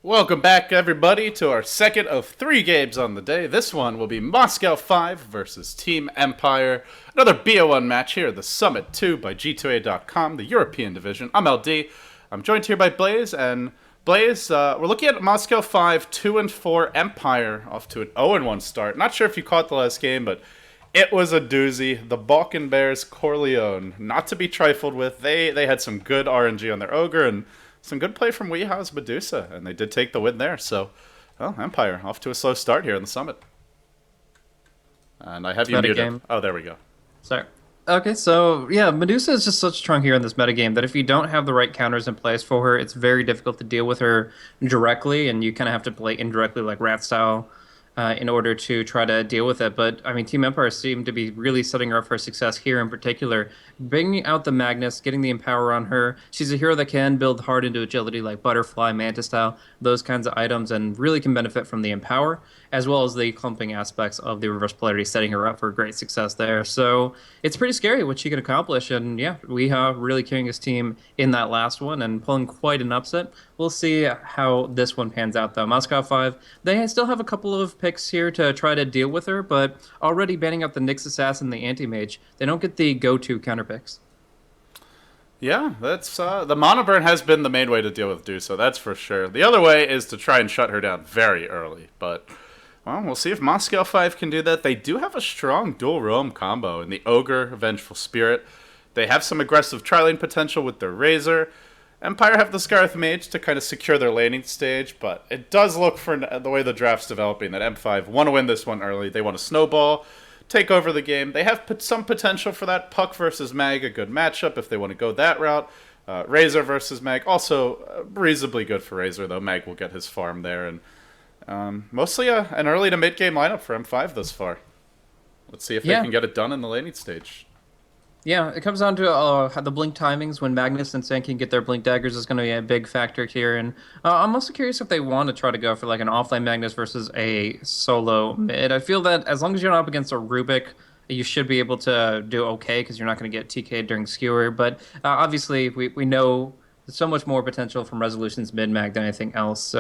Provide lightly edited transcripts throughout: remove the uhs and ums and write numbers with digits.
Welcome back, everybody, to our second of 3 games on the day. This one will be Moscow 5 versus Team Empire. Another BO1 match here at the Summit 2 by G2A.com, the European division. I'm LD. I'm joined here by Blaze, and Blaze, we're looking at Moscow 5, 2-4 Empire, off to an 0-1 start. Not sure if you caught the last game, but it was a doozy. The Balkan Bears Corleone, not to be trifled with. They had some good RNG on their Ogre, and some good play from Weeha's Medusa, and they did take the win there. So, well, Empire off to a slow start here in the Summit. And I have you muted. Game. Oh, there we go. Sorry. Okay, so yeah, Medusa is just such strong here in this metagame that if you don't have the right counters in place for her, it's very difficult to deal with her directly, and you kind of have to play indirectly like Rat style in order to try to deal with it. But, I mean, Team Empire seemed to be really setting her up for success here in particular. Bringing out the Magnus, getting the Empower on her. She's a hero that can build hard into agility like Butterfly, Manta style, those kinds of items, and really can benefit from the Empower, as well as the clumping aspects of the Reverse Polarity, setting her up for great success there. So it's pretty scary what she can accomplish. And yeah, Weeha really carrying his team in that last one and pulling quite an upset. We'll see how this one pans out, though. Moscow 5, they still have a couple of picks here to try to deal with her, but already banning out the Nyx Assassin and the Anti-Mage, they don't get the go-to counter picks. Yeah, that's the Mono Burn has been the main way to deal with Duso, that's for sure. The other way is to try and shut her down very early, but well, we'll see if Moscow 5 can do that. They do have a strong dual roam combo in the Ogre, Vengeful Spirit. They have some aggressive tri-lane potential with their Razor. Empire have the Scarth Mage to kind of secure their laning stage, but it does look, for the way the draft's developing, that M5 want to win this one early. They want to snowball, take over the game. They have some potential for that Puck versus Mag, a good matchup if they want to go that route. Razor versus Mag, also reasonably good for Razor, though. Mag will get his farm there, and mostly an early to mid-game lineup for M5 thus far. Let's see if they can get it done in the laning stage. Yeah, it comes down to the blink timings. When Magnus and Sen can get their blink daggers is going to be a big factor here. And I'm also curious if they want to try to go for like an offlane Magnus versus a solo mid. I feel that as long as you're not up against a Rubik, you should be able to do okay because you're not going to get TK'd during Skewer. But obviously, we know so much more potential from Resolution's mid-mag than anything else.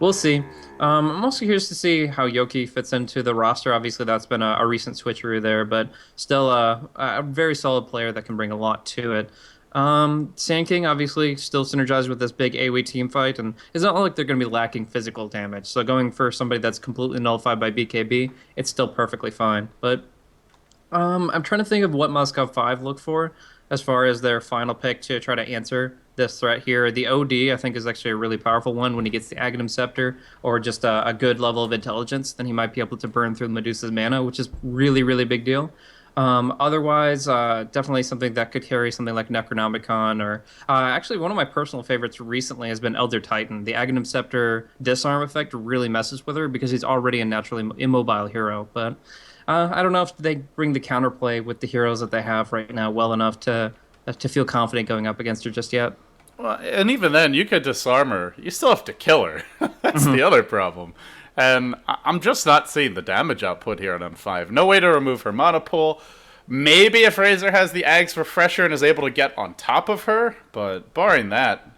We'll see. I'm also curious to see how Yoki fits into the roster. Obviously, that's been a recent switcheroo there, but still a very solid player that can bring a lot to it. Sand King, obviously, still synergized with this big AoE team fight, and it's not like they're going to be lacking physical damage. So going for somebody that's completely nullified by BKB, it's still perfectly fine. But I'm trying to think of what Moscow 5 look for as far as their final pick to try to answer this threat here. The OD, I think, is actually a really powerful one when he gets the Aghanim Scepter or just a good level of intelligence. Then he might be able to burn through Medusa's mana, which is really, really big deal. Otherwise, definitely something that could carry something like Necronomicon or actually one of my personal favorites recently has been Elder Titan. The Aghanim Scepter disarm effect really messes with her because he's already a naturally immobile hero. But I don't know if they bring the counterplay with the heroes that they have right now well enough to feel confident going up against her just yet. Well, and even then, you could disarm her. You still have to kill her. That's the other problem. And I'm just not seeing the damage output here on M5. No way to remove her monopole. Maybe if Razor has the Ag's Refresher and is able to get on top of her, but barring that,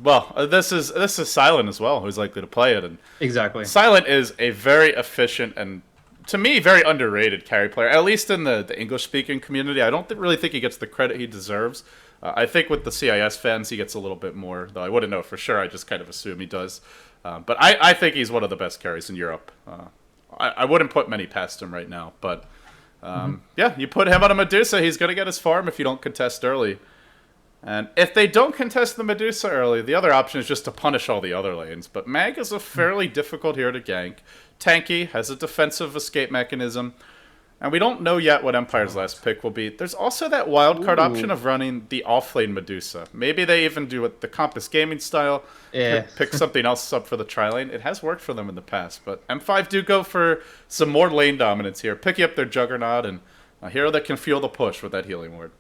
well, this is Silent as well, who's likely to play it. And exactly. Silent is a very efficient and, to me, very underrated carry player, at least in the English-speaking community. I don't really think he gets the credit he deserves. I think with the CIS fans, he gets a little bit more, though I wouldn't know for sure. I just kind of assume he does. But I think he's one of the best carries in Europe. I wouldn't put many past him right now. But, yeah, you put him on a Medusa, he's going to get his farm if you don't contest early. And if they don't contest the Medusa early, the other option is just to punish all the other lanes. But Mag is a fairly difficult hero to gank. Tanky, has a defensive escape mechanism. And we don't know yet what Empire's last pick will be. There's also that wild card option Ooh. of running the offlane Medusa. Maybe they even do it the Compass Gaming style, Yeah. pick something else up for the tri-lane. It has worked for them in the past, but M5 do go for some more lane dominance here, picking up their Juggernaut and a hero that can fuel the push with that healing ward.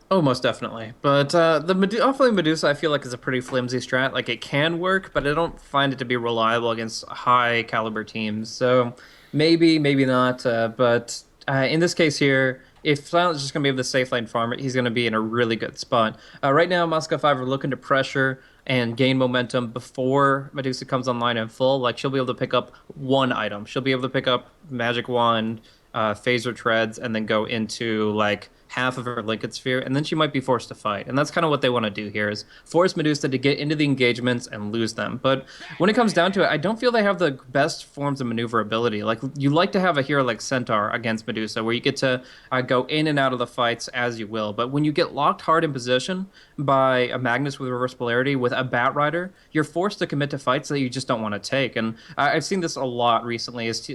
Oh, most definitely. But offlane Medusa, I feel like is a pretty flimsy strat. Like it can work, but I don't find it to be reliable against high caliber teams. So maybe, maybe not. But in this case here, if Silent's just gonna be able to safe lane farm it, he's gonna be in a really good spot. Right now, Moscow 5 are looking to pressure and gain momentum before Medusa comes online in full. Like she'll be able to pick up one item. She'll be able to pick up Magic Wand, phaser treads, and then go into like half of her liquid sphere, and then she might be forced to fight. And that's kind of what they want to do here is force Medusa to get into the engagements and lose them. But when it comes down to it, I don't feel they have the best forms of maneuverability. Like you like to have a hero like Centaur against Medusa, where you get to go in and out of the fights as you will. But when you get locked hard in position by a Magnus with reverse polarity with a Bat Rider, you're forced to commit to fights that you just don't want to take. And I've seen this a lot recently. Is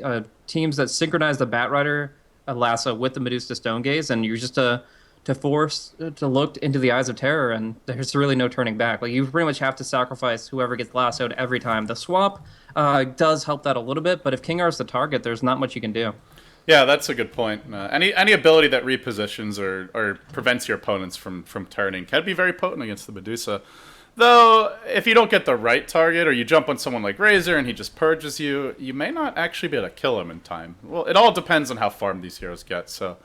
teams that synchronize the Bat Rider lasso with the Medusa Stone Gaze, and you're just to force to look into the eyes of terror, and there's really no turning back. Like you pretty much have to sacrifice whoever gets lassoed every time. The swap does help that a little bit, but if King R's the target, there's not much you can do. Yeah, that's a good point. Any ability that repositions or prevents your opponents from turning can be very potent against the Medusa. Though, if you don't get the right target, or you jump on someone like Razor and he just purges you, you may not actually be able to kill him in time. Well, it all depends on how farmed these heroes get. So,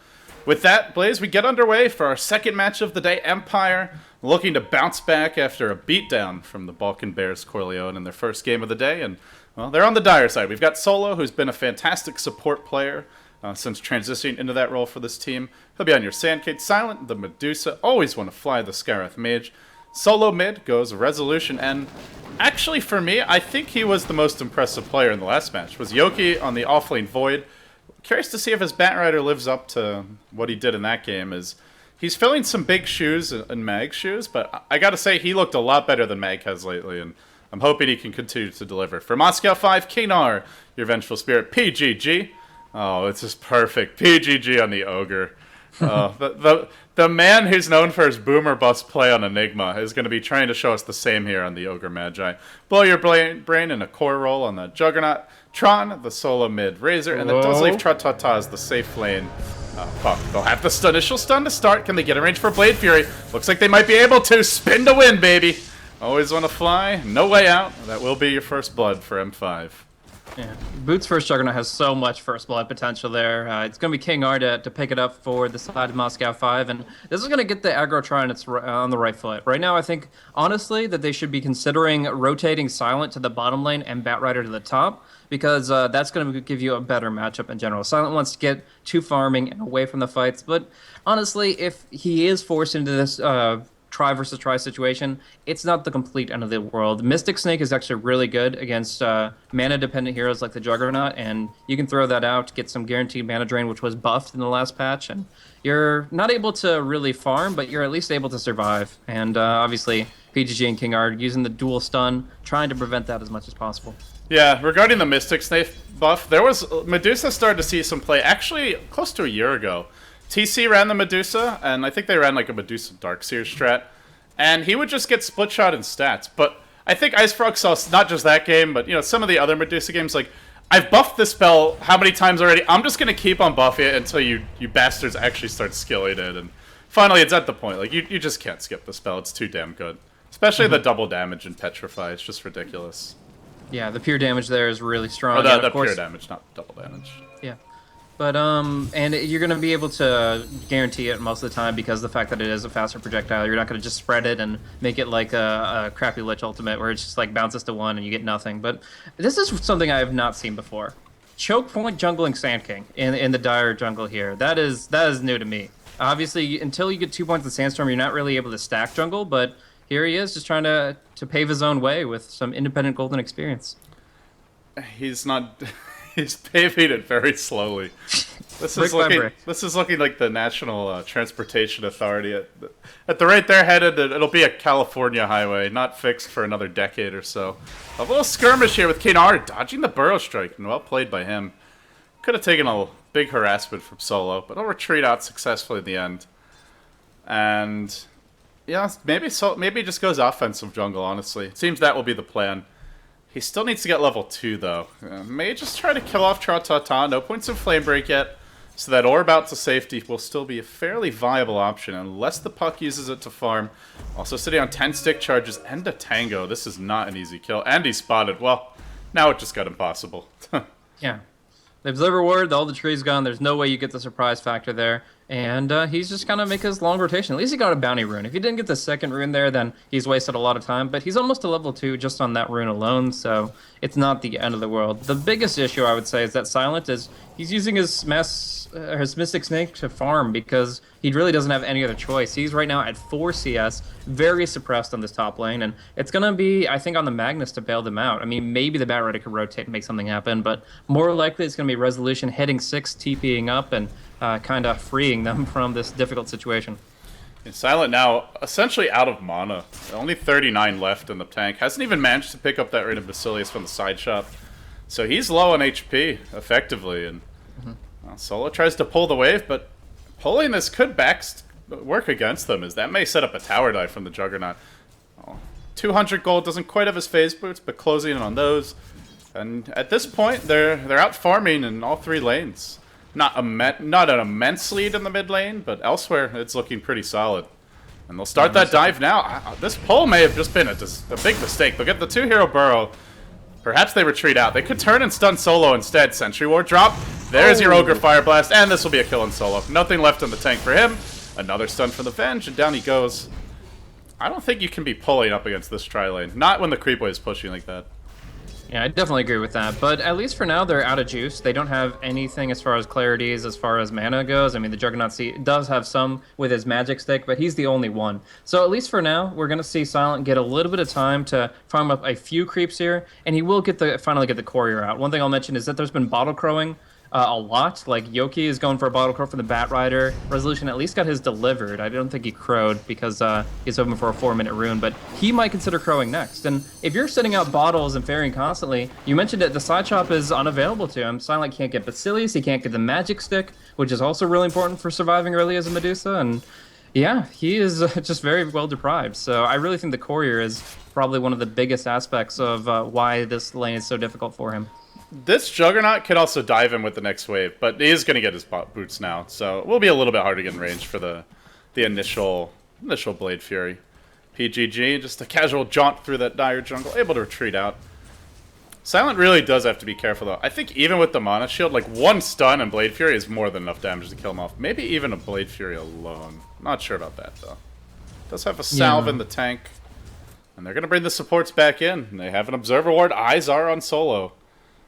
with that, Blaze, we get underway for our second match of the day. Empire looking to bounce back after a beatdown from the Balkan Bears Corleone in their first game of the day. And, well, they're on the dire side. We've got Solo, who's been a fantastic support player since transitioning into that role for this team. He'll be on your Sandcade Silent, the Medusa. Always want to fly the Scarith Mage. Solo mid goes Resolution, and actually for me, I think he was the most impressive player in the last match. Was Yoki on the offlane Void. Curious to see if his Bat Rider lives up to what he did in that game. Is he's filling some big shoes in Mag's shoes, but I gotta say he looked a lot better than Mag has lately, and I'm hoping he can continue to deliver. For Moscow 5, Kinar, your Vengeful Spirit, PGG. Oh, it's just perfect. PGG on the Ogre. The man who's known for his boomer bust play on Enigma is going to be trying to show us the same here on the Ogre Magi. Blow your brain in a core roll on the Juggernaut. Tron, the solo mid Razor, and that does leave Tratata as the safe lane. Fuck, they'll have the initial stun to start. Can they get a range for Blade Fury? Looks like they might be able to. Spin to win, baby. Always want to fly. No way out. That will be your first blood for M5. Yeah. Boots first Juggernaut has so much first blood potential there. It's going to be King R to pick it up for the side of Moscow 5, and this is going to get the aggro try on the right foot. Right now, I think, honestly, that they should be considering rotating Silent to the bottom lane and Bat Rider to the top, because that's going to give you a better matchup in general. Silent wants to get to farming and away from the fights, but honestly, if he is forced into this try versus try situation, it's not the complete end of the world. Mystic Snake is actually really good against mana-dependent heroes like the Juggernaut, and you can throw that out to get some guaranteed mana drain, which was buffed in the last patch, and you're not able to really farm, but you're at least able to survive. And obviously, PGG and King are using the dual stun, trying to prevent that as much as possible. Yeah, regarding the Mystic Snake buff, there was Medusa started to see some play actually close to a year ago. TC ran the Medusa, and I think they ran like a Medusa Darkseer strat, and he would just get split shot in stats. But I think IceFrog saw not just that game, but some of the other Medusa games. Like, I've buffed this spell how many times already? I'm just gonna keep on buffing it until you bastards actually start skilling it, and finally it's at the point like you just can't skip the spell. It's too damn good, especially the double damage in Petrify. It's just ridiculous. Yeah, the pure damage there is really strong. Oh, Yeah, the of course. pure damage, not double damage. Yeah. But, and you're going to be able to guarantee it most of the time because of the fact that it is a faster projectile. You're not going to just spread it and make it like a crappy Lich ultimate where it's just like bounces to 1 and you get nothing. But this is something I have not seen before. Choke point jungling Sand King in the Dire jungle here. That is new to me. Obviously, until you get 2 points of Sandstorm, you're not really able to stack jungle, but here he is just trying to pave his own way with some independent golden experience. He's not... He's paving it very slowly. This is looking like the National Transportation Authority. At the rate they're headed, it'll be a California highway, not fixed for another decade or so. A little skirmish here with Kinar dodging the Burrow Strike, and well played by him. Could have taken a big harassment from Solo, but he'll retreat out successfully in the end. And yeah, maybe he just goes offensive jungle, honestly. It seems that will be the plan. He still needs to get level 2, though. May just try to kill off Tra-Ta-Ta. No points in Flame Break yet. So that orb out to safety will still be a fairly viable option, unless the Puck uses it to farm. Also sitting on 10 stick charges and a Tango. This is not an easy kill. And he's spotted. Well, now it just got impossible. Yeah. The Observer Ward, all the trees gone. There's no way you get the surprise factor there. And he's just going to make his long rotation. At least he got a bounty rune. If he didn't get the second rune there, then he's wasted a lot of time. But he's almost to level 2 just on that rune alone, so it's not the end of the world. The biggest issue, I would say, is that Silent is he's using his Mystic Snake to farm because he really doesn't have any other choice. He's right now at 4 CS, very suppressed on this top lane, and it's going to be, I think, on the Magnus to bail them out. I mean, maybe the Batrider could rotate and make something happen, but more likely it's going to be Resolution hitting 6, TPing up, and kind of freeing them from this difficult situation. Silent now essentially out of mana. Only 39 left in the tank. Hasn't even managed to pick up that Ring of Basilius from the side shop. So he's low on HP, effectively, and well, Solo tries to pull the wave, but pulling this could work against them, as that may set up a tower dive from the Juggernaut. 200 gold doesn't quite have his phase boots, but closing in on those. And at this point, they're out farming in all 3 lanes. Not an immense lead in the mid lane, but elsewhere it's looking pretty solid. And they'll start that dive now. This pull may have just been a big mistake. They'll get the 2-hero burrow. Perhaps they retreat out. They could turn and stun Solo instead. Sentry Ward drop. There's your Ogre Fire Blast, and this will be a kill on Solo. Nothing left in the tank for him. Another stun for the Venge, and down he goes. I don't think you can be pulling up against this tri-lane. Not when the creep wave is pushing like that. Yeah, I definitely agree with that. But at least for now, they're out of juice. They don't have anything as far as clarities, as far as mana goes. I mean, the Juggernaut does have some with his magic stick, but he's the only one. So at least for now, we're going to see Silent get a little bit of time to farm up a few creeps here, and he will finally get the courier out. One thing I'll mention is that there's been bottle crowing a lot. Like, Yoki is going for a bottle crow for the Batrider. Resolution at least got his delivered. I don't think he crowed because he's hoping for a 4-minute rune, but he might consider crowing next. And if you're sending out bottles and ferrying constantly, you mentioned it, the side shop is unavailable to him. Silent can't get Basilius, he can't get the magic stick, which is also really important for surviving early as a Medusa, and yeah, he is just very well deprived. So I really think the courier is probably one of the biggest aspects of why this lane is so difficult for him. This Juggernaut could also dive him with the next wave, but he is going to get his boots now, so it will be a little bit hard to get in range for the initial Blade Fury. PGG, just a casual jaunt through that dire jungle, able to retreat out. Silent really does have to be careful, though. I think even with the Mana Shield, like, 1 stun and Blade Fury is more than enough damage to kill him off. Maybe even a Blade Fury alone. Not sure about that, though. Does have a Salve in the tank. And they're going to bring the supports back in. They have an Observer Ward. Eyes are on Solo.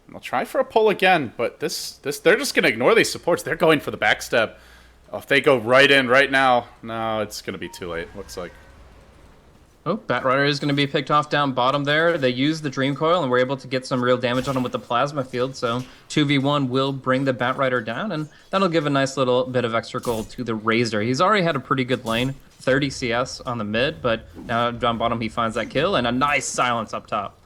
They'll try for a pull again, but they're just going to ignore these supports. They're going for the backstab. Oh, if they go right in right now, no, it's going to be too late, looks like. Oh, Batrider is going to be picked off down bottom there. They used the Dream Coil and were able to get some real damage on him with the Plasma Field, so 2v1 will bring the Batrider down, and that'll give a nice little bit of extra gold to the Razor. He's already had a pretty good lane, 30 CS on the mid, but now down bottom he finds that kill, and a nice silence up top.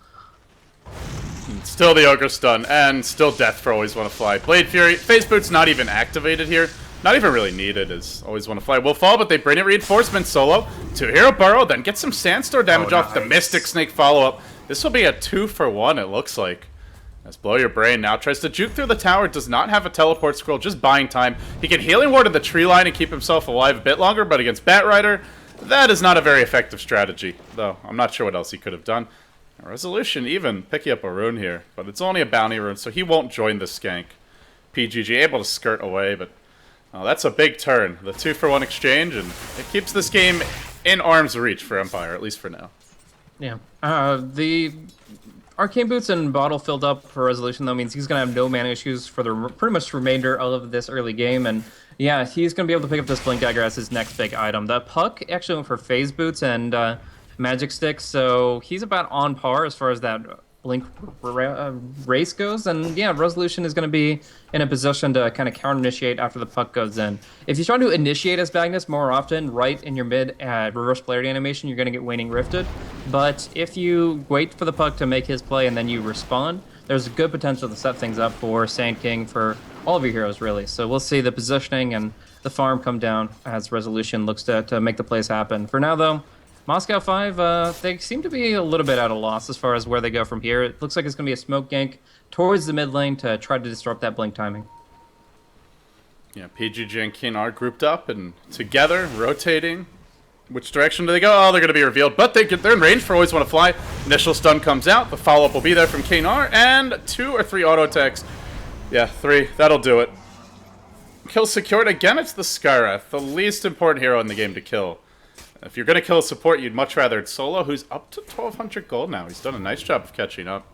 Still the Ogre stun, and still Death for Always Wanna Fly. Blade Fury, Phase Boot's not even activated here. Not even really needed, as Always Wanna Fly will fall, but they bring it reinforcement Solo to Hero Burrow, then get some Sandstorm damage off the Mystic Snake follow-up. This will be a 2-for-1, it looks like. As Blow Your Brain now tries to juke through the tower, does not have a teleport scroll, just buying time. He can Healing Ward in the tree line and keep himself alive a bit longer, but against Batrider, that is not a very effective strategy, though I'm not sure what else he could have done. Resolution even picking up a rune here, but it's only a bounty rune, so he won't join the skank. PGG able to skirt away, but that's a big turn. The 2-for-1 exchange, and it keeps this game in arm's reach for Empire, at least for now. Yeah. The Arcane Boots and bottle filled up for Resolution, though, means he's going to have no mana issues for the pretty much remainder of this early game, and yeah, he's going to be able to pick up this Blink Dagger as his next big item. The Puck actually went for Phase Boots and Magic Stick, so he's about on par as far as that Blink race goes, and yeah, Resolution is going to be in a position to kind of counter-initiate after the Puck goes in. If you try to initiate as Magnus more often, right in your mid reverse polarity animation, you're going to get Waning Rifted, but if you wait for the Puck to make his play and then you respond, there's a good potential to set things up for Sand King, for all of your heroes really. So we'll see the positioning and the farm come down as Resolution looks to make the plays happen. For now though, Moscow 5, they seem to be a little bit at a loss as far as where they go from here. It looks like it's going to be a smoke gank towards the mid lane to try to disrupt that blink timing. Yeah, PGG and Keen are grouped up and together, rotating. Which direction do they go? Oh, they're going to be revealed, but they're in range for Always Want to Fly. Initial stun comes out. The follow-up will be there from Knar, and 2 or 3 auto attacks. Yeah, 3. That'll do it. Kill secured. Again, it's the Skyreth, the least important hero in the game to kill. If you're going to kill a support, you'd much rather it's Solo, who's up to 1,200 gold now. He's done a nice job of catching up.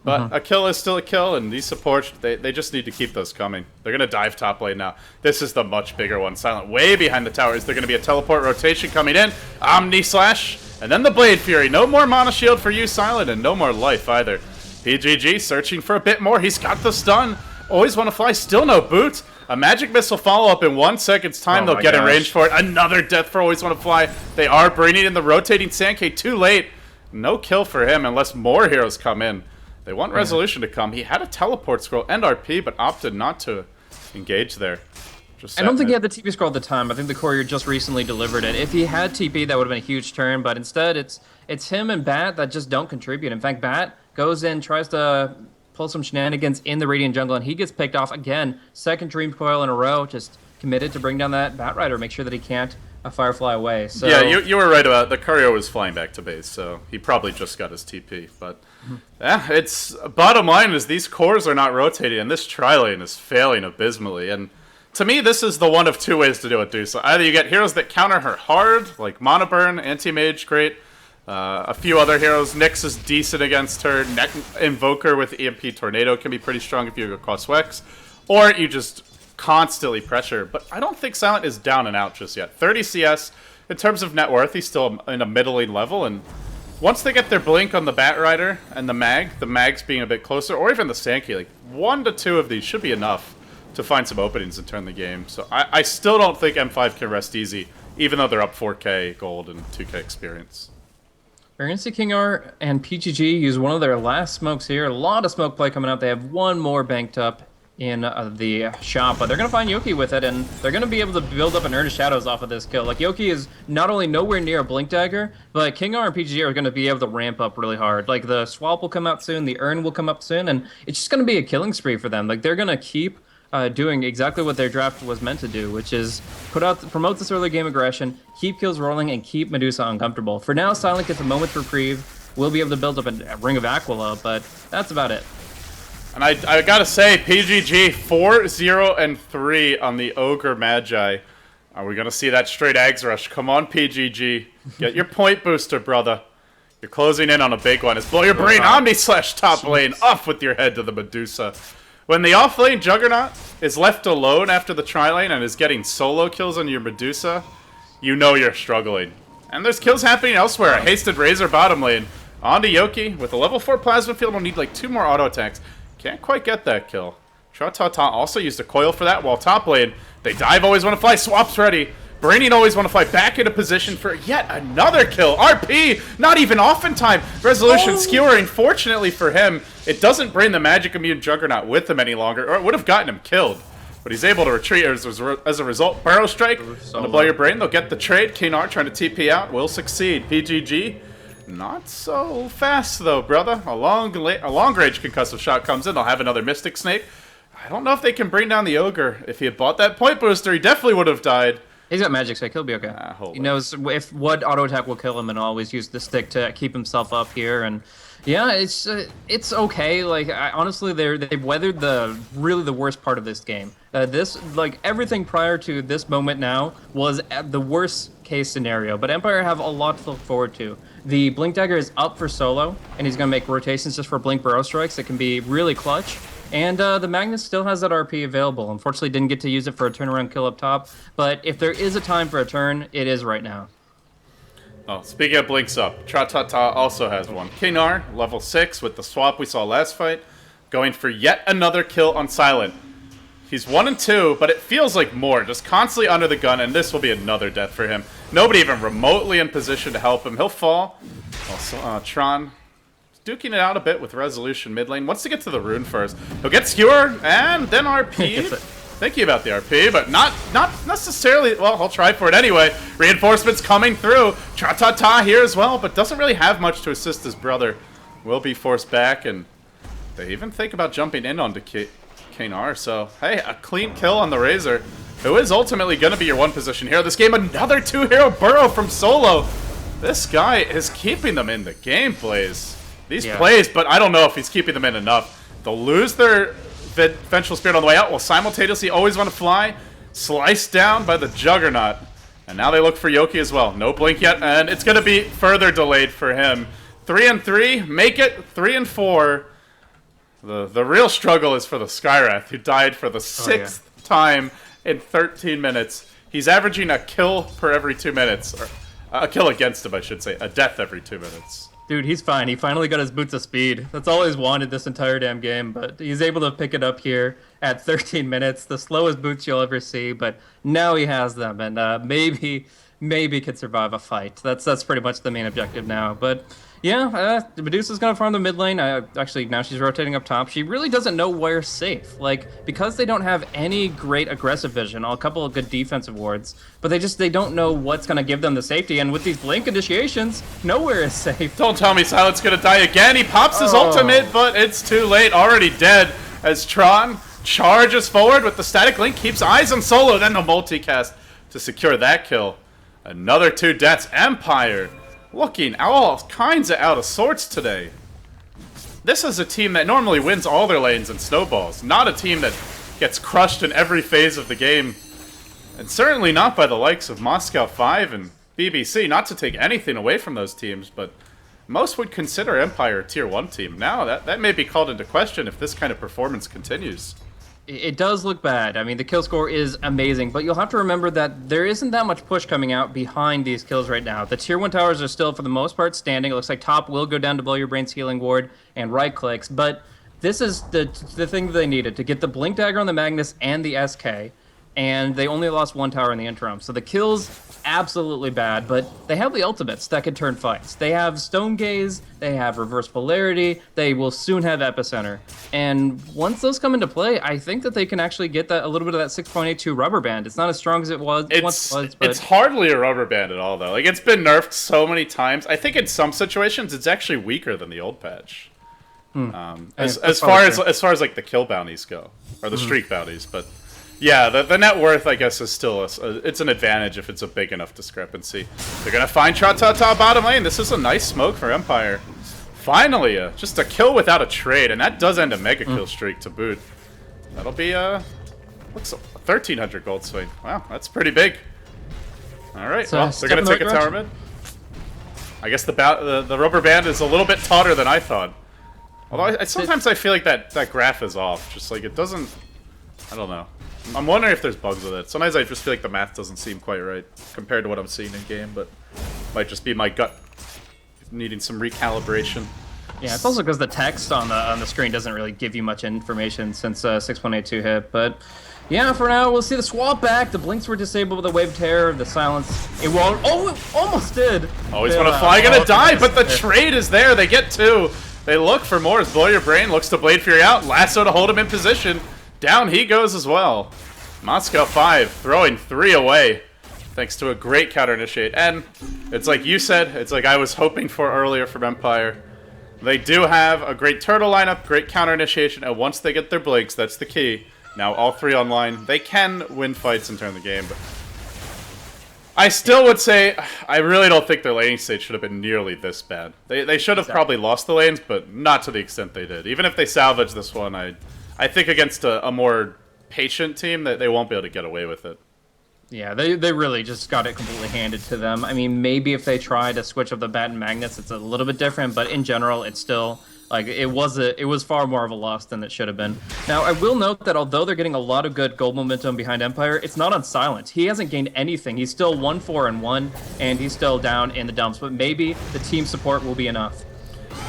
But a kill is still a kill, and these supports, they just need to keep those coming. They're going to dive top lane now. This is the much bigger one. Silent way behind the tower. Is there going to be a teleport rotation coming in? Omni Slash, and then the Blade Fury. No more Mana Shield for you, Silent, and no more life either. PGG searching for a bit more. He's got the stun. Always Want to Fly, still no boots. A Magic Missile follow-up in 1 second's time. They'll get in range for it. Another death for Always Want to Fly. They are bringing in the rotating Sankey. Too late. No kill for him unless more heroes come in. They want Resolution to come. He had a teleport scroll and RP, but opted not to engage there. I don't think he had the TP scroll at the time. I think the courier just recently delivered it. If he had TP, that would have been a huge turn, but instead it's him and Bat that just don't contribute. In fact, Bat goes in, tries to pull some shenanigans in the Radiant jungle, and he gets picked off again. Second Dream Coil in a row, just committed to bring down that Bat Rider, make sure that he can't Firefly away. So yeah, you were right about the courier was flying back to base, so he probably just got his TP. But yeah, it's bottom line is these cores are not rotating, and this tri-lane is failing abysmally. And to me, this is the one of 2 ways to do it, dude. So either you get heroes that counter her hard, like Mana Burn, Anti-Mage, great. A few other heroes. Nyx is decent against her. Invoker with EMP Tornado can be pretty strong if you go across Wex. Or you just constantly pressure. But I don't think Silent is down and out just yet. 30 CS. In terms of net worth, he's still in a middling level. And once they get their blink on the Bat Rider and the Mags being a bit closer, or even the Sankey, like 1 to 2 of these should be enough to find some openings and turn the game. So I still don't think M5 can rest easy, even though they're up 4k gold and 2k experience. We're going to see Knar and PGG use one of their last smokes here. A lot of smoke play coming out. They have one more banked up in the shop, but they're going to find Yoki with it, and they're going to be able to build up an Urn of Shadows off of this kill. Like, Yoki is not only nowhere near a Blink Dagger, but Knar and PGG are going to be able to ramp up really hard. Like, the Swap will come out soon, the Urn will come up soon, and it's just going to be a killing spree for them. Like, they're going to keep doing exactly what their draft was meant to do, which is promote this early game aggression, keep kills rolling, and keep Medusa uncomfortable. For now, Silent gets a moment's reprieve. We'll be able to build up a Ring of Aquila, but that's about it. And I gotta say, PGG 4-0-3 on the Ogre Magi. Are we gonna see that straight Ags Rush? Come on, PGG. Get your point booster, brother. You're closing in on a big one. It's Blow Your Brain Omni Slash top lane. Off with your head to the Medusa. When the off-lane Juggernaut is left alone after the tri-lane and is getting solo kills on your Medusa, you know you're struggling. And there's kills happening elsewhere. A Hasted Razor bottom lane. On to Yoki. With a level 4 Plasma Field, we'll need like 2 more auto attacks. Can't quite get that kill. Tra-ta-ta also used a coil for that, while top lane, they dive Always Want to Fly. Swap's ready. Braining Always Want to Fly back into position for yet another kill. RP, not even off in time. Resolution skewering. Fortunately for him, it doesn't bring the Magic Immune Juggernaut with him any longer, or it would have gotten him killed. But he's able to retreat as a result. Burrow Strike on the Blow Your Brain. They'll get the trade. Knar trying to TP out. Will succeed. PGG, not so fast though, brother. A long range concussive shot comes in. They'll have another Mystic Snake. I don't know if they can bring down the Ogre. If he had bought that point booster, he definitely would have died. He's got Magic Stick. He'll be okay. He knows if what auto attack will kill him, and always use the stick to keep himself up here. And yeah, it's okay. Like honestly, they've weathered really the worst part of this game. Everything prior to this moment now was at the worst case scenario. But Empire have a lot to look forward to. The Blink Dagger is up for solo, and he's gonna make rotations just for Blink Burrow Strikes that can be really clutch. And the Magnus still has that RP available. Unfortunately, didn't get to use it for a turnaround kill up top. But if there is a time for a turn, it is right now. Oh, speaking of blinks up, Tra-ta-ta also has one. Knar, level 6 with the swap we saw last fight, going for yet another kill on Silent. He's 1 and 2, but it feels like more. Just constantly under the gun, and this will be another death for him. Nobody even remotely in position to help him. He'll fall. Also, Tron duking it out a bit with Resolution mid lane. Wants to get to the rune first. He'll get Skewer, and then RP. Thinking about the RP, but not necessarily. Well, he'll try for it anyway. Reinforcements coming through. Tra-ta-ta here as well, but doesn't really have much to assist his brother. Will be forced back, and they even think about jumping in onto Kanar. So, hey, a clean kill on the Razor, who is ultimately going to be your one position hero this game. Another 2-hero burrow from Solo. This guy is keeping them in the game plays. These plays, but I don't know if he's keeping them in enough. They'll lose their Vengeful Spirit on the way out, will simultaneously always want to fly, sliced down by the Juggernaut. And now they look for Yoki as well. No blink yet, and it's going to be further delayed for him. 3-3, make it 3-4. The real struggle is for the Skywrath, who died for the sixth time in 13 minutes. He's averaging a kill per every 2 minutes. Or a kill against him, I should say. A death every 2 minutes. Dude, he's fine. He finally got his boots of speed. That's all he's wanted this entire damn game, but he's able to pick it up here at 13 minutes. The slowest boots you'll ever see, but now he has them, and maybe could survive a fight. That's pretty much the main objective now, but... yeah, Medusa's gonna farm the mid lane. Actually, now she's rotating up top. She really doesn't know where's safe. Like, because they don't have any great aggressive vision, a couple of good defensive wards, but they don't know what's gonna give them the safety. And with these blink initiations, nowhere is safe. Don't tell me Silent's gonna die again. He pops his ultimate, but it's too late. Already dead as Tron charges forward with the static link, keeps eyes on Solo, then the multicast to secure that kill. Another 2 deaths. Empire looking all kinds of out of sorts today. This is a team that normally wins all their lanes and snowballs, not a team that gets crushed in every phase of the game. And certainly not by the likes of Moscow 5 and BBC, not to take anything away from those teams, but most would consider Empire a Tier 1 team. Now, that may be called into question if this kind of performance continues. It does look bad. I mean, the kill score is amazing, but you'll have to remember that there isn't that much push coming out behind these kills right now. The Tier 1 towers are still, for the most part, standing. It looks like top will go down to Blow Your Brains Healing Ward and right clicks, but this is the thing that they needed to get the Blink Dagger on the Magnus and the SK, and they only lost 1 tower in the interim. So the kills, absolutely bad, but they have the ultimates that can turn fights. They have Stone Gaze, they have Reverse Polarity, they will soon have Epicenter. And once those come into play, I think that they can actually get that a little bit of that 6.82 rubber band. It's not as strong as it was once was, but... It's hardly a rubber band at all, though. Like, it's been nerfed so many times. I think in some situations, it's actually weaker than the old patch. As far as like the kill bounties go, or the streak bounties, but... yeah, the net worth, I guess, is still it's an advantage if it's a big enough discrepancy. They're gonna find Tra-ta-ta bottom lane. This is a nice smoke for Empire. Finally, just a kill without a trade, and that does end a mega kill streak to boot. That'll be looks 1,300 gold swing. Wow, that's pretty big. All right, well, they're gonna take a tower mid. I guess the rubber band is a little bit tauter than I thought. Although sometimes I feel like that graph is off. Just like it doesn't. I don't know. I'm wondering if there's bugs with it. Sometimes I just feel like the math doesn't seem quite right compared to what I'm seeing in game, but might just be my gut needing some recalibration. Yeah, it's also because the text on the screen doesn't really give you much information since 6.82 hit. But yeah, for now we'll see the swap back. The blinks were disabled with the wave terror. The silence. It won't. Oh, it almost did. Oh, he's gonna fly, gonna die, but the trade is there. They get 2. They look for more as Blow Your Brain looks to Blade Fury out. Lasso to hold him in position. Down he goes as well. Moscow 5 throwing 3 away thanks to a great counter initiate. And it's like you said, it's like I was hoping for earlier from Empire. They do have a great turtle lineup, great counter initiation, and once they get their blinks, that's the key. Now all 3 online, they can win fights and turn the game, but I still would say I really don't think their laning state should have been nearly this bad. They should have probably lost the lanes, but not to the extent they did. Even if they salvage this one, I think against a more patient team that they won't be able to get away with it. Yeah, they really just got it completely handed to them. I mean, maybe if they try to switch up the bat and Magnus, it's a little bit different, but in general, it's still like it was far more of a loss than it should have been. Now, I will note that although they're getting a lot of good gold momentum behind Empire, it's not on Silent. He hasn't gained anything. He's still 1-4-1, and he's still down in the dumps. But maybe the team support will be enough.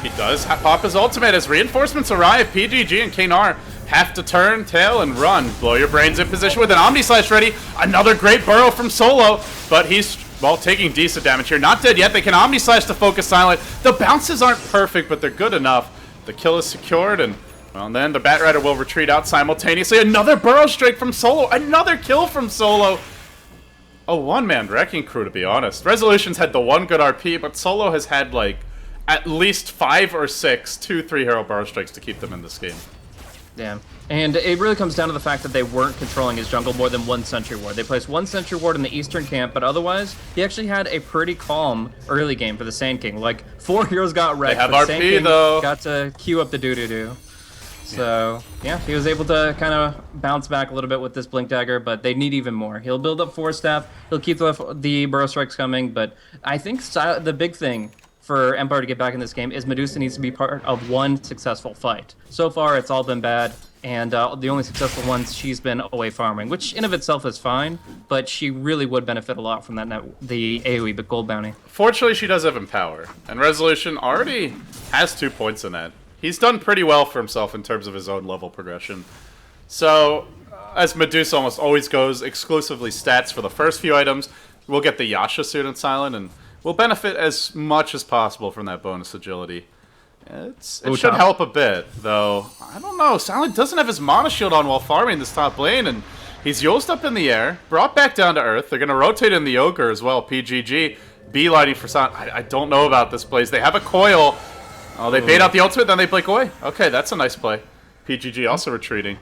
He does pop his ultimate as reinforcements arrive. PGG and Kanar have to turn, tail, and run. Blow Your Brains in position with an Omni Slash ready. Another great burrow from Solo, but he's well, taking decent damage here. Not dead yet. They can Omni Slash to focus Silent. The bounces aren't perfect, but they're good enough. The kill is secured, and well, and then the Bat Rider will retreat out simultaneously. Another Burrow Strike from Solo. Another kill from Solo. A one-man Wrecking Crew, to be honest. Resolution's had the one good RP, but Solo has had, like, at least 5 or 6 2-3 hero Burrow Strikes to keep them in this game. Yeah. And it really comes down to the fact that they weren't controlling his jungle more than one Sentry Ward. They placed one Sentry Ward in the eastern camp, but otherwise, he actually had a pretty calm early game for the Sand King. Like, 4 heroes got wrecked, they have but RP, Sand King though. got to queue up the doo-doo-doo. So, yeah, he was able to kind of bounce back a little bit with this Blink Dagger, but they need even more. He'll build up Force Staff, he'll keep the Burrow Strikes coming, but I think the big thing for Empire to get back in this game is Medusa needs to be part of one successful fight. So far, it's all been bad, and the only successful ones she's been away farming, which in of itself is fine, but she really would benefit a lot from the AoE, but gold bounty. Fortunately, she does have Empower, and Resolution already has 2 points in that. He's done pretty well for himself in terms of his own level progression. So, as Medusa almost always goes, exclusively stats for the first few items, we'll get the Yasha suit in Silent, and we'll benefit as much as possible from that bonus agility. It should help a bit, though. I don't know. Silent doesn't have his Mana Shield on while farming this top lane, and he's Yulzed up in the air, brought back down to earth. They're going to rotate in the Ogre as well, PGG. Beelining for Silent. I don't know about this plays. They have a coil. Oh, they bait out the ultimate, then they blink away. Okay, that's a nice play. PGG also retreating.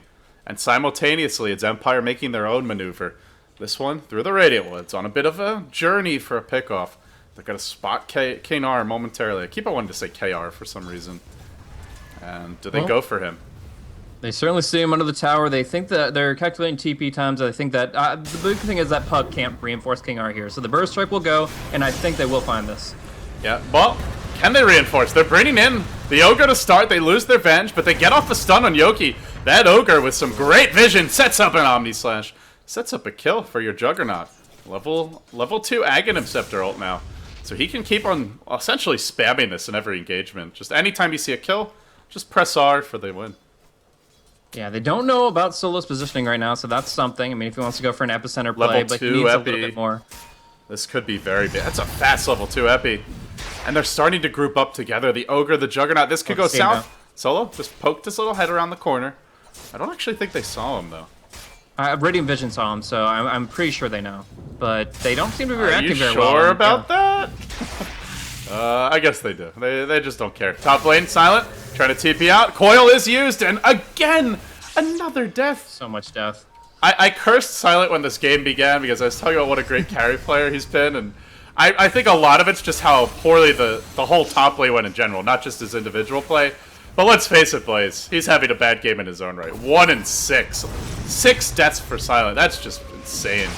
And simultaneously, it's Empire making their own maneuver. This one through the Radiant Woods on a bit of a journey for a pickoff. They're going to spot Knar momentarily. I keep on wanting to say KR for some reason. And do they go for him? They certainly see him under the tower. They think that they're calculating TP times. I think that the big thing is that Pug can't reinforce King R here. So the Burst Strike will go, and I think they will find this. Yeah, well, can they reinforce? They're bringing in the Ogre to start. They lose their Venge, but they get off the stun on Yoki. That Ogre with some great vision sets up an Omni Slash. Sets up a kill for your Juggernaut. Level 2 Aghanim Scepter ult now. So he can keep on essentially spamming this in every engagement. Just anytime you see a kill, just press R for the win. Yeah, they don't know about Solo's positioning right now, so that's something. I mean, if he wants to go for an epicenter play, Level but he 2 needs a Epi. little bit more. This could be very big. That's a fast level 2 Epi. And they're starting to group up together. The Ogre, the Juggernaut. This could go south. Solo just poked his little head around the corner. I don't actually think they saw him, though. Radiant Vision saw him, so I'm pretty sure they know. But they don't seem to be reacting very well. Are you sure about that? I guess they do. They just don't care. Top lane, Silent, trying to TP out. Coil is used, and again, another death. So much death. I cursed Silent when this game began because I was talking about what a great carry player he's been, and I think a lot of it's just how poorly the whole top lane went in general, not just his individual play. But let's face it, Blaze, he's having a bad game in his own right. 1 and 6. 6 deaths for Silent. That's just insane.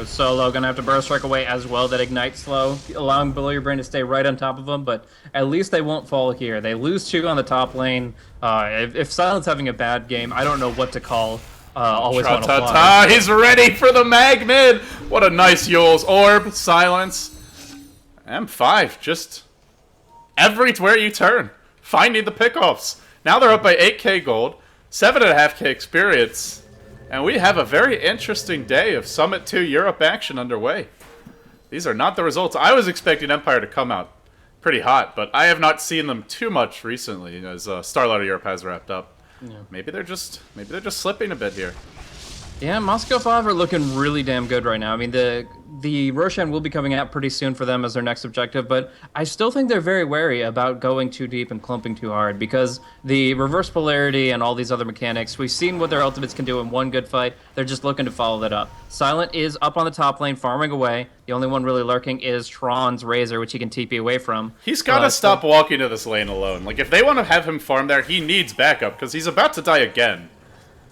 Solo gonna have to Burrow Strike away as well. That ignites slow, allowing Below Your Brain to stay right on top of them, but at least they won't fall here. They lose 2 on the top lane. If Silent's having a bad game, I don't know what to call. Always want to fly. He's ready for the Magmid! What a nice Yule's Orb. Silence. M5, just everywhere you turn. Finding the pickoffs. Now they're up by 8k gold, 7.5k experience, and we have a very interesting day of Summit 2 Europe action underway. These are not the results. I was expecting Empire to come out pretty hot, but I have not seen them too much recently as Starlight Europe has wrapped up. Yeah. Maybe they're just slipping a bit here. Yeah, Moscow 5 are looking really damn good right now. I mean, the Roshan will be coming out pretty soon for them as their next objective, but I still think they're very wary about going too deep and clumping too hard because the reverse polarity and all these other mechanics, we've seen what their ultimates can do in one good fight. They're just looking to follow that up. Silent is up on the top lane, farming away. The only one really lurking is Tron's Razor, which he can TP away from. He's got to stop walking to this lane alone. Like, if they want to have him farm there, he needs backup because he's about to die again.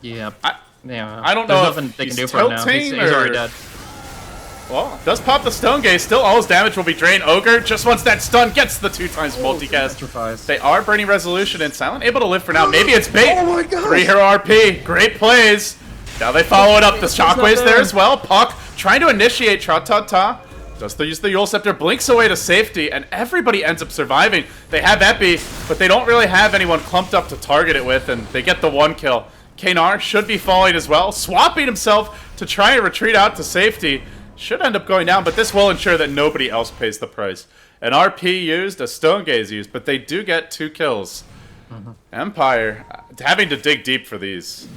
Yeah. Yeah, I don't know There's nothing they can do for him now. He's already dead. Well, does pop the Stone Gaze. Still, all his damage will be drained. Ogre just wants that stun. Gets the 2 times multicast. They are burning Resolution and Silent able to live for now. Maybe it's bait. Oh my god. 3 hero RP. Great plays. Now they follow it up. The Shockwave's there as well. Puck trying to initiate Tra-Ta-Ta. Does use the Yule Scepter. Blinks away to safety. And everybody ends up surviving. They have Epi, but they don't really have anyone clumped up to target it with. And they get the 1 kill. Knar should be falling as well, swapping himself to try and retreat out to safety. should end up going down, but this will ensure that nobody else pays the price. An RP used, a Stone Gaze used, but they do get 2 kills. Empire having to dig deep for these.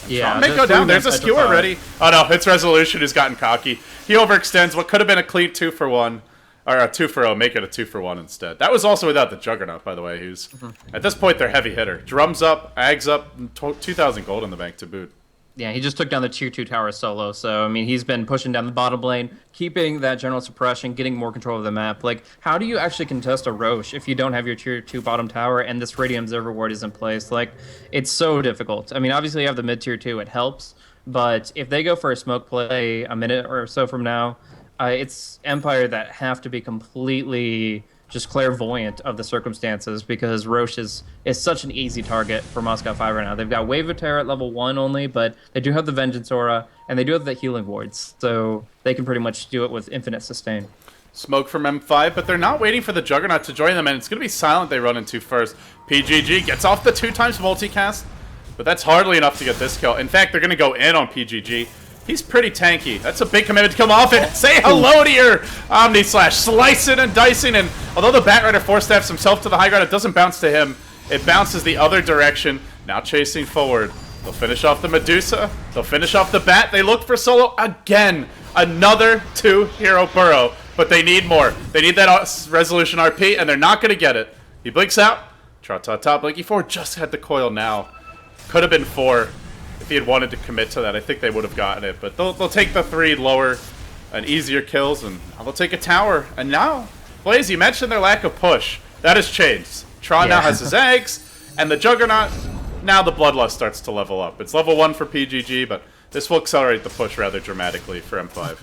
Yeah, May go down. There's a skewer already. Oh no, it's Resolution who's gotten cocky. He overextends what could have been a clean 2-for-1. Or a 2-for-0, make it a 2-for-1 instead. That was also without the Juggernaut, by the way, who's at this point their heavy hitter. Drums up, Ags up, 2,000 gold in the bank to boot. Yeah, he just took down the tier 2 tower solo, so, I mean, he's been pushing down the bottom lane, keeping that general suppression, getting more control of the map. Like, how do you actually contest a Roche if you don't have your tier 2 bottom tower and this Radiant Observer Ward is in place? Like, it's so difficult. I mean, obviously you have the mid tier 2, it helps, but if they go for a smoke play a minute or so from now, it's Empire that have to be completely just clairvoyant of the circumstances because Roche is such an easy target for Moscow 5 right now. They've got Wave of Terror at level 1 only, but they do have the Vengeance Aura, and they do have the Healing Wards, so they can pretty much do it with infinite sustain. Smoke from M5, but they're not waiting for the Juggernaut to join them, and it's going to be Silent they run into first. PGG gets off the 2x multicast, but that's hardly enough to get this kill. In fact, they're going to go in on PGG. He's pretty tanky. That's a big commitment to come off it. Say hello to your Omni Slash. Slicing and dicing, and although the Batrider force-staffs himself to the high ground, it doesn't bounce to him. It bounces the other direction. Now chasing forward. They'll finish off the Medusa. They'll finish off the Bat. They look for solo again. Another 2-hero burrow, but they need more. They need that Resolution RP, and they're not going to get it. He blinks out. Tra-ta-ta. Blinky 4 just had the coil now. Could have been 4. If he had wanted to commit to that, I think they would have gotten it. But they'll take the 3 lower and easier kills, and they'll take a tower. And now, Blaze, you mentioned their lack of push. That has changed. Tron now has his eggs, and the Juggernaut, now the Bloodlust starts to level up. It's level 1 for PGG, but this will accelerate the push rather dramatically for M5.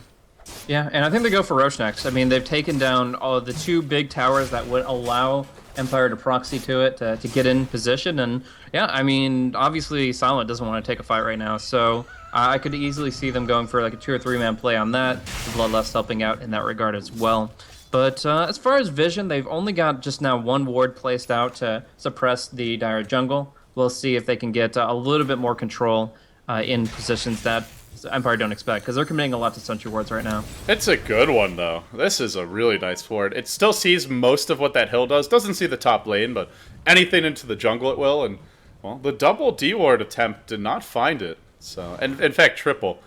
Yeah, and I think they go for Roche next. I mean, they've taken down all of the 2 big towers that would allow Empire to proxy to it to get in position, and yeah, I mean, obviously Silent doesn't want to take a fight right now, so I could easily see them going for like a 2 or 3 man play on that. The Bloodlust helping out in that regard as well. But as far as vision, they've only got just now 1 ward placed out to suppress the Dire Jungle. We'll see if they can get a little bit more control in positions that Empire don't expect, because they're committing a lot to sentry wards right now. It's a good one, though. This is a really nice ward. It still sees most of what that hill does. Doesn't see the top lane, but anything into the jungle it will. And, well, the double D-ward attempt did not find it. So, and in fact, triple.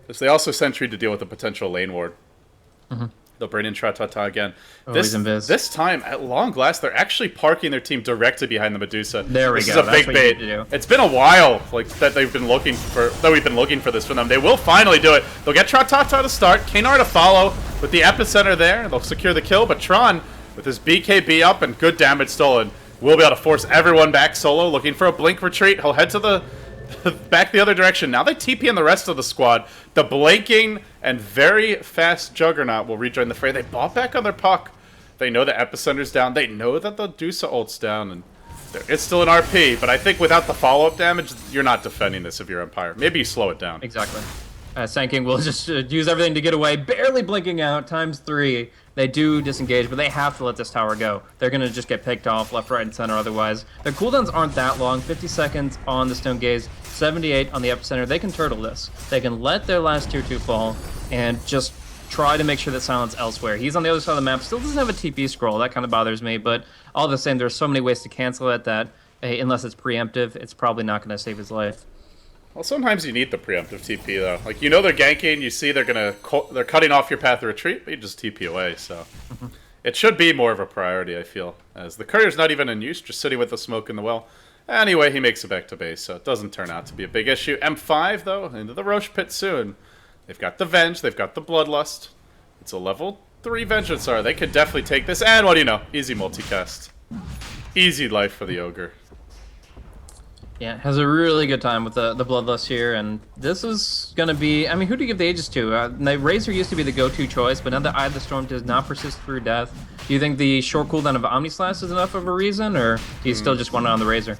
Because they also sentry to deal with a potential lane ward. They'll bring in Tra-ta-ta again. Oh, this time, at long last, they're actually parking their team directly behind the Medusa. There we go. This is a big bait. It's been a while, like that we've been looking for this from them. They will finally do it. They'll get Tra-ta-ta to start, Kanar to follow with the epicenter there. They'll secure the kill, but Tron, with his BKB up and good damage stolen, will be able to force everyone back solo, looking for a blink retreat. He'll head to the back the other direction. Now they TP in the rest of the squad. The blinking and very fast Juggernaut will rejoin the fray. They bought back on their puck. They know the epicenter's down. They know that the Dusa ult's down, and it's still an RP. But I think without the follow-up damage, you're not defending this if you're Empire. Maybe you slow it down. Exactly. Sanking will just use everything to get away, barely blinking out, ×3. They do disengage, but they have to let this tower go. They're going to just get picked off left, right, and center otherwise. Their cooldowns aren't that long, 50 seconds on the Stone Gaze, 78 on the epicenter. They can turtle this. They can let their last tier 2 fall and just try to make sure that Silent's elsewhere. He's on the other side of the map, still doesn't have a TP scroll. That kind of bothers me, but all the same, there's so many ways to cancel it that unless it's preemptive, it's probably not going to save his life. Well, sometimes you need the preemptive TP though. Like, you know they're ganking, you see they're cutting off your path of retreat, but you just TP away. So it should be more of a priority, I feel, as the courier's not even in use, just sitting with the smoke in the well. Anyway, he makes it back to base, so it doesn't turn out to be a big issue. M5 though, into the Roche pit soon. They've got the Venge, they've got the Bloodlust. It's a level 3 Vengeance Aura. They could definitely take this, and what do you know? Easy multicast. Easy life for the Ogre. Yeah, has a really good time with the Bloodlust here, and this is going to be... I mean, who do you give the Aegis to? The Razor used to be the go-to choice, but now that Eye of the Storm does not persist through death, do you think the short cooldown of Omni Slash is enough of a reason, or do you still just want it on the Razor?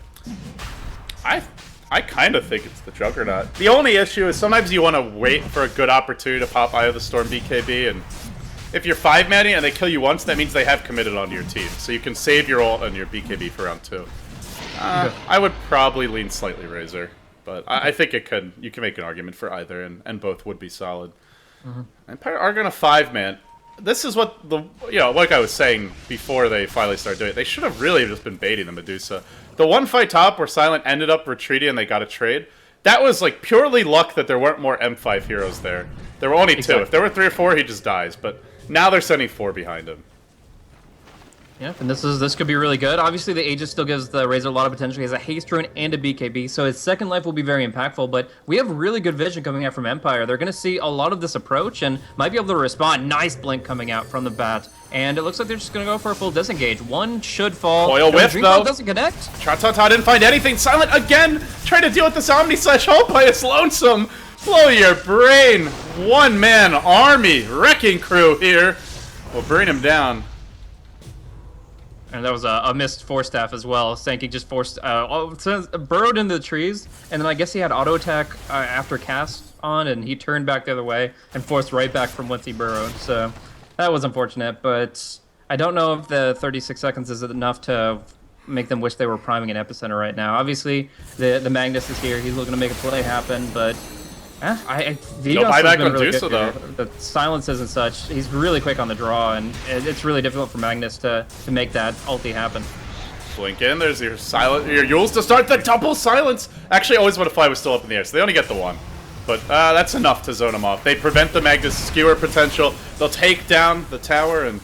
I kind of think it's the Juggernaut. The only issue is sometimes you want to wait for a good opportunity to pop Eye of the Storm BKB, and if you're 5-manning and they kill you once, that means they have committed onto your team, so you can save your ult and your BKB for round 2. I would probably lean slightly Razor, but I think you can make an argument for either, and both would be solid. Empire are gonna 5-man. This is what like I was saying before they finally started doing it. They should have really just been baiting the Medusa. The one fight top where Silent ended up retreating and they got a trade, that was like purely luck that there weren't more M5 heroes there. There were only two. If there were 3 or 4, he just dies. But now they're sending 4 behind him. Yeah, and this could be really good. Obviously, the Aegis still gives the Razor a lot of potential. He has a Haste Rune and a BKB, so his second life will be very impactful, but we have really good vision coming out from Empire. They're going to see a lot of this approach and might be able to respond. Nice blink coming out from the bat, and it looks like they're just going to go for a full disengage. One should fall. Coil whiff, though. Doesn't connect. Cha-cha-cha didn't find anything. Silent again, trying to deal with this Omni Slash hold by his lonesome. Blow your brain. One-man army. Wrecking crew here. We'll bring him down. And that was a missed Force Staff as well. Sankey just burrowed into the trees, and then I guess he had auto attack after cast on, and he turned back the other way and forced right back from whence he burrowed. So that was unfortunate, but I don't know if the 36 seconds is enough to make them wish they were priming an Epicenter right now. Obviously, the Magnus is here. He's looking to make a play happen, but No buyback on really Dusa, though. The silences and such, he's really quick on the draw, and it's really difficult for Magnus to make that ulti happen. Blink in, there's your Yules to start the double silence! Actually, always want to fly was still up in the air, so they only get the one. But that's enough to zone him off. They prevent the Magnus skewer potential. They'll take down the tower, and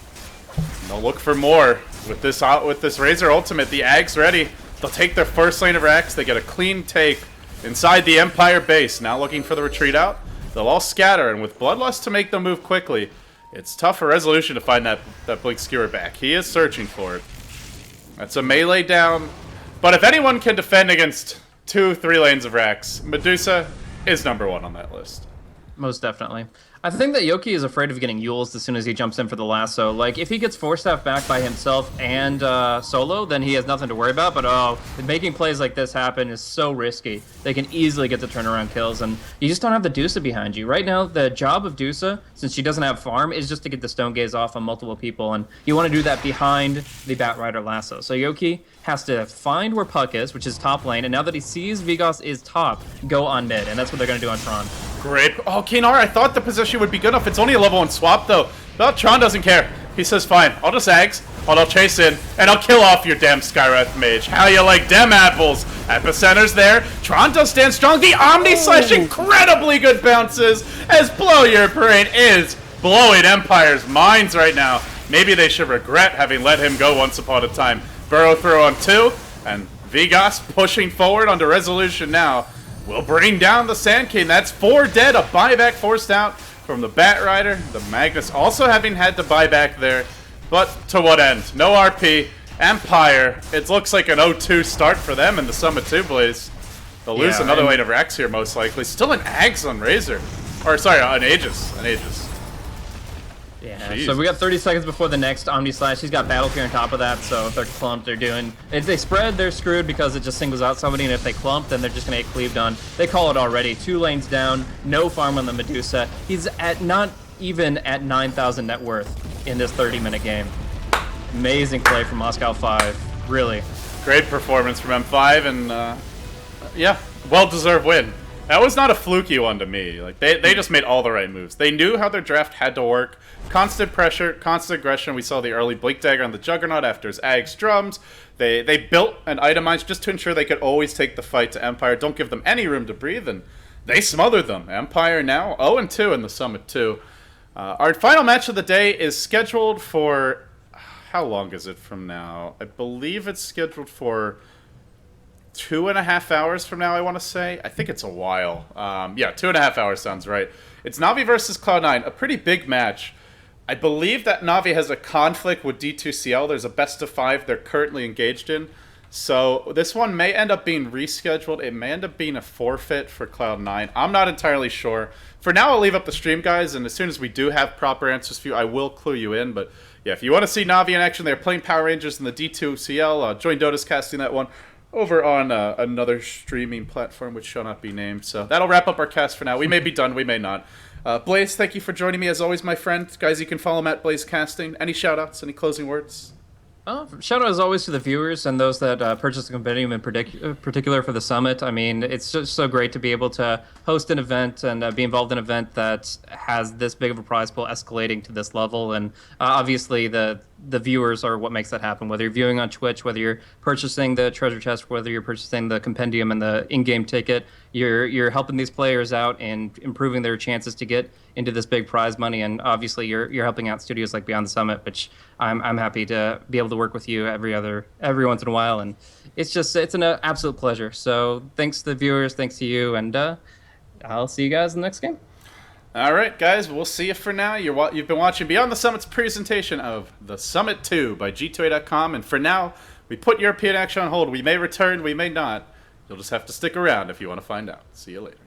they'll look for more. With this Razor ultimate, the Ag's ready. They'll take their first lane of Rax. They get a clean take inside the Empire base. Now looking for the retreat out. They'll all scatter, and with Bloodlust to make them move quickly, it's tough for Resolution to find that Blink Skewer back. He is searching for it. That's a melee down. But if anyone can defend against 2-3 lanes of Rax, Medusa is #1 on that list. Most definitely. I think that Yoki is afraid of getting Yules as soon as he jumps in for the lasso. Like, if he gets Force Staff back by himself and solo, then he has nothing to worry about. But making plays like this happen is so risky. They can easily get the turnaround kills, and you just don't have the Dusa behind you. Right now, the job of Dusa, since she doesn't have farm, is just to get the Stone Gaze off on multiple people, and you want to do that behind the Batrider lasso. So Yoki has to find where Puck is, which is top lane, and now that he sees Vigos is top, go on mid, and that's what they're going to do on Tron. Great. Oh, Kinar, I thought the position would be good enough. It's only a level 1 swap, though. But Tron doesn't care. He says, fine, I'll just Ags, I'll chase in, and I'll kill off your damn Skywrath mage. How you like dem apples? Epicenter's there. Tron does stand strong. The Omni Slash incredibly good bounces as Blow Your Brain is blowing Empire's minds right now. Maybe they should regret having let him go once upon a time. Burrow throw on 2, and Vigos pushing forward onto Resolution now. Will bring down the Sand King. That's 4 dead. A buyback forced out from the Batrider. The Magnus also having had to buy back there. But to what end? No RP. Empire. It looks like an 0-2 start for them in the Summit 2 Blaze. They'll lose another lane of Rex here most likely. Still an Ags on Razor. Or sorry, an Aegis. An Aegis. Yeah, Jeez. so we got 30 seconds before the next Omni Slash. He's got Battle Fear on top of that, so if they're clumped, they're doing... If they spread, they're screwed because it just singles out somebody, and if they clump, then they're just going to get cleaved on. They call it already. 2 lanes down, no farm on the Medusa. He's at not even at 9,000 net worth in this 30-minute game. Amazing play from Moscow 5. Really. Great performance from M5, and yeah, well-deserved win. That was not a fluky one to me. Like they just made all the right moves. They knew how their draft had to work. Constant pressure, constant aggression. We saw the early Blink Dagger on the Juggernaut after his Ags drums. They built and itemized just to ensure they could always take the fight to Empire. Don't give them any room to breathe, and they smothered them. Empire now 0-2 in the Summit 2. Our final match of the day is scheduled for... How long is it from now? I believe it's scheduled for 2.5 hours from now, I want to say. I think it's a while. Yeah, 2.5 hours sounds right. It's Na'Vi versus Cloud9, a pretty big match. I believe that Na'Vi has a conflict with D2CL. There's a best of 5 they're currently engaged in. So this one may end up being rescheduled. It may end up being a forfeit for Cloud9. I'm not entirely sure. For now, I'll leave up the stream, guys, and as soon as we do have proper answers for you, I will clue you in. But yeah, if you want to see Na'Vi in action, they're playing Power Rangers in the D2CL. Join Dota's casting that one over on another streaming platform, which shall not be named. So that'll wrap up our cast for now. We may be done, we may not. Blaze, thank you for joining me as always, my friend. Guys, you can follow him at Blaze Casting. Any shout-outs, any closing words? Shout out as always to the viewers and those that purchase the compendium in particular for the summit. I mean, it's just so great to be able to host an event and be involved in an event that has this big of a prize pool escalating to this level. And obviously, the viewers are what makes that happen. Whether you're viewing on Twitch, whether you're purchasing the treasure chest, whether you're purchasing the compendium and the in-game ticket, you're helping these players out and improving their chances to get into this big prize money. And obviously, you're helping out studios like Beyond the Summit, which I'm happy to be able to work with you every once in a while. And it's an absolute pleasure. So thanks to the viewers, thanks to you, and I'll see you guys in the next game. All right, guys, we'll see you for now. You've been watching Beyond the Summit's presentation of The Summit 2 by G2A.com, and for now, we put European action on hold. We may return, we may not. You'll just have to stick around if you want to find out. See you later.